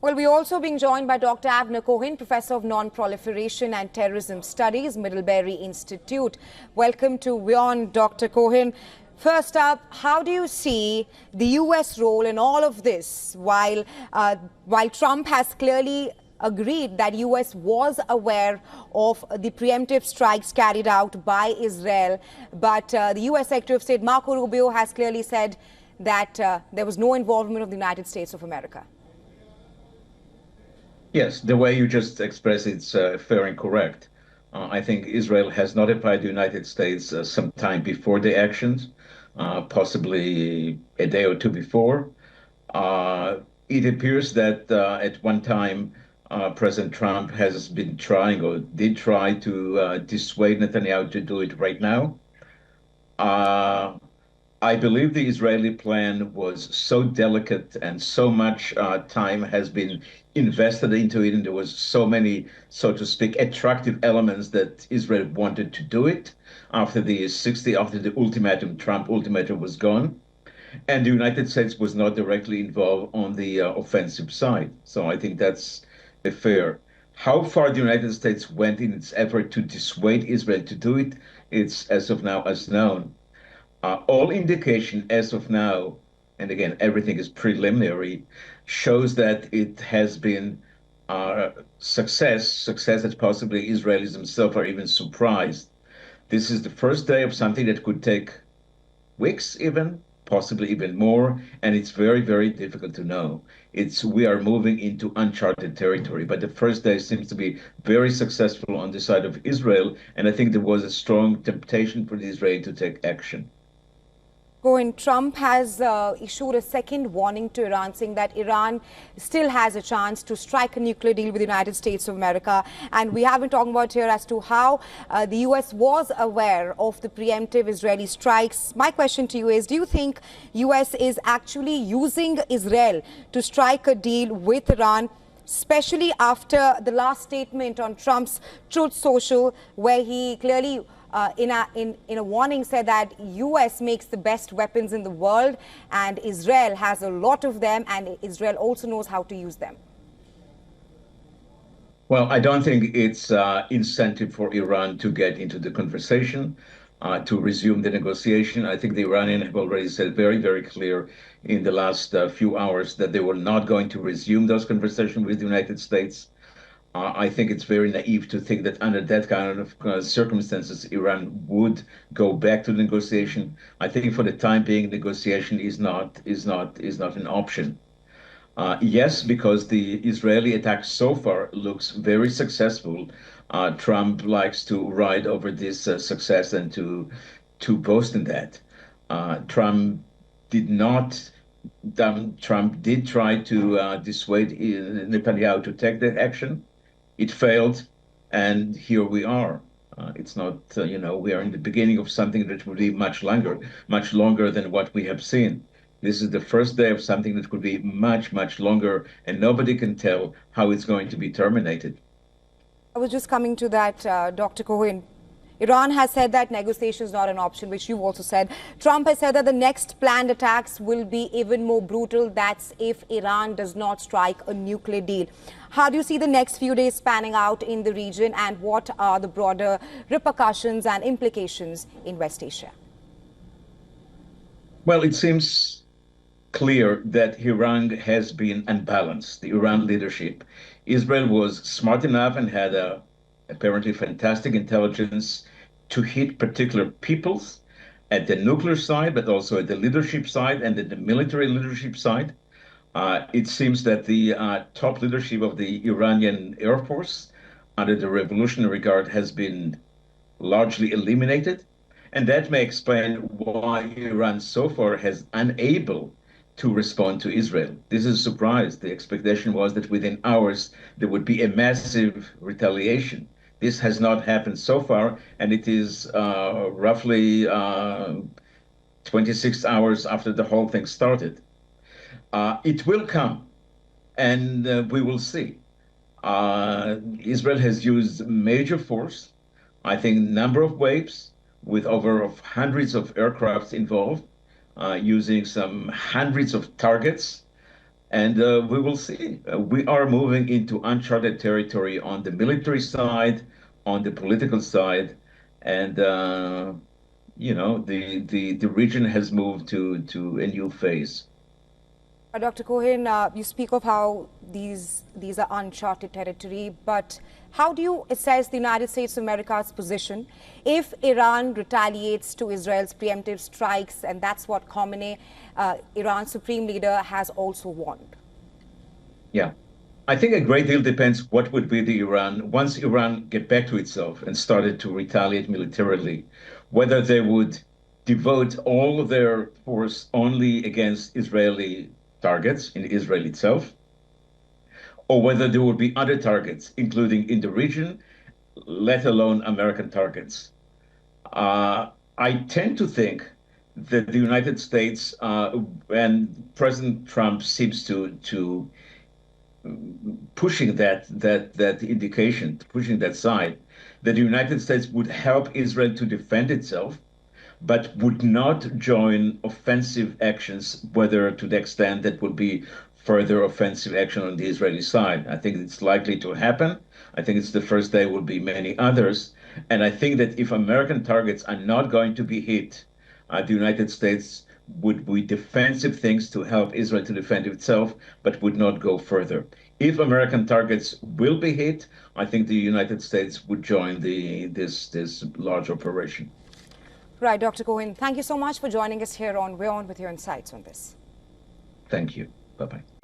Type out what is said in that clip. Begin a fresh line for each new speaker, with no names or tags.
Well, we're also being joined by Dr. Avner Cohen, Professor of Non-Proliferation and Terrorism Studies, Middlebury Institute. Welcome to WION, Dr. Cohen. First up, how do you see the U.S. role in all of this? While Trump has clearly agreed that U.S. was aware of the preemptive strikes carried out by Israel, but the U.S. Secretary of State Marco Rubio has clearly said that there was no involvement of the United States of America.
Yes, the way you just expressed it's fair and correct. I think Israel has notified the United States sometime before the actions, possibly a day or two before. It appears that at one time, President Trump has been trying or did try to dissuade Netanyahu to do it right now. I believe the Israeli plan was so delicate and so much time has been invested into it, and there was so many, so to speak, attractive elements that Israel wanted to do it after the ultimatum, Trump ultimatum was gone. And the United States was not directly involved on the offensive side. So I think that's fair. How far the United States went in its effort to dissuade Israel to do it, it's as of now unknown. All indication as of now, and again, everything is preliminary, shows that it has been success that possibly Israelis themselves are even surprised. This is the first day of something that could take weeks even, possibly even more, and it's very, very difficult to know. We are moving into uncharted territory, but the first day seems to be very successful on the side of Israel, and I think there was a strong temptation for the Israeli to take action.
Cohen, Trump has issued a second warning to Iran, saying that Iran still has a chance to strike a nuclear deal with the United States of America. And we have been talking about here as to how the U.S. was aware of the preemptive Israeli strikes. My question to you is, do you think U.S. is actually using Israel to strike a deal with Iran, especially after the last statement on Trump's Truth Social, where he clearly in a warning said that U.S. makes the best weapons in the world and Israel has a lot of them and Israel also knows how to use them?
Well, I don't think it's incentive for Iran to get into the conversation, to resume the negotiation. I think the Iranians have already said very, very clear in the last few hours that they were not going to resume those conversations with the United States. I think it's very naive to think that under that kind of circumstances, Iran would go back to the negotiation. I think for the time being, negotiation is not an option. Yes, because the Israeli attack so far looks very successful. Trump likes to ride over this success and to boast in that. Trump did not. Trump did try to dissuade Netanyahu to take that action. It failed, and here we are. It's not, we are in the beginning of something that will be much longer than what we have seen. This is the first day of something that could be much, much longer, and nobody can tell how it's going to be terminated.
I was just coming to that, Dr. Cohen. Iran has said that negotiation is not an option, which you've also said. Trump has said that the next planned attacks will be even more brutal. That's if Iran does not strike a nuclear deal. How do you see the next few days panning out in the region, and what are the broader repercussions and implications in West Asia?
Well, it seems clear that Iran has been unbalanced, the Iran leadership. Israel was smart enough and had apparently fantastic intelligence to hit particular peoples at the nuclear side, but also at the leadership side and at the military leadership side. It seems that the top leadership of the Iranian Air Force under the Revolutionary Guard has been largely eliminated. And that may explain why Iran so far has unable to respond to Israel. This is a surprise. The expectation was that within hours there would be a massive retaliation. This has not happened so far, and it is roughly 26 hours after the whole thing started. It will come, and we will see. Israel has used major force, I think number of waves, with over hundreds of aircrafts involved, using some hundreds of targets. And we will see. We are moving into uncharted territory on the military side, on the political side, and the region has moved to a new phase.
Dr. Cohen, you speak of how these are uncharted territory, but how do you assess the United States of America's position if Iran retaliates to Israel's preemptive strikes, and that's what Khamenei, Iran's supreme leader, has also warned?
Yeah. I think a great deal depends what would be the Iran, once Iran get back to itself and started to retaliate militarily, whether they would devote all of their force only against Israeli targets in Israel itself, or whether there would be other targets, including in the region, let alone American targets. I tend to think that the United States and President Trump seems to pushing that indication, pushing that side, that the United States would help Israel to defend itself, but would not join offensive actions, whether to the extent that would be further offensive action on the Israeli side. I think it's likely to happen. I think it's the first day will be many others. And I think that if American targets are not going to be hit, the United States would do defensive things to help Israel to defend itself, but would not go further. If American targets will be hit, I think the United States would join this large operation.
Right, Dr. Cohen, thank you so much for joining us here on WION with your insights on this.
Thank you. Bye-bye.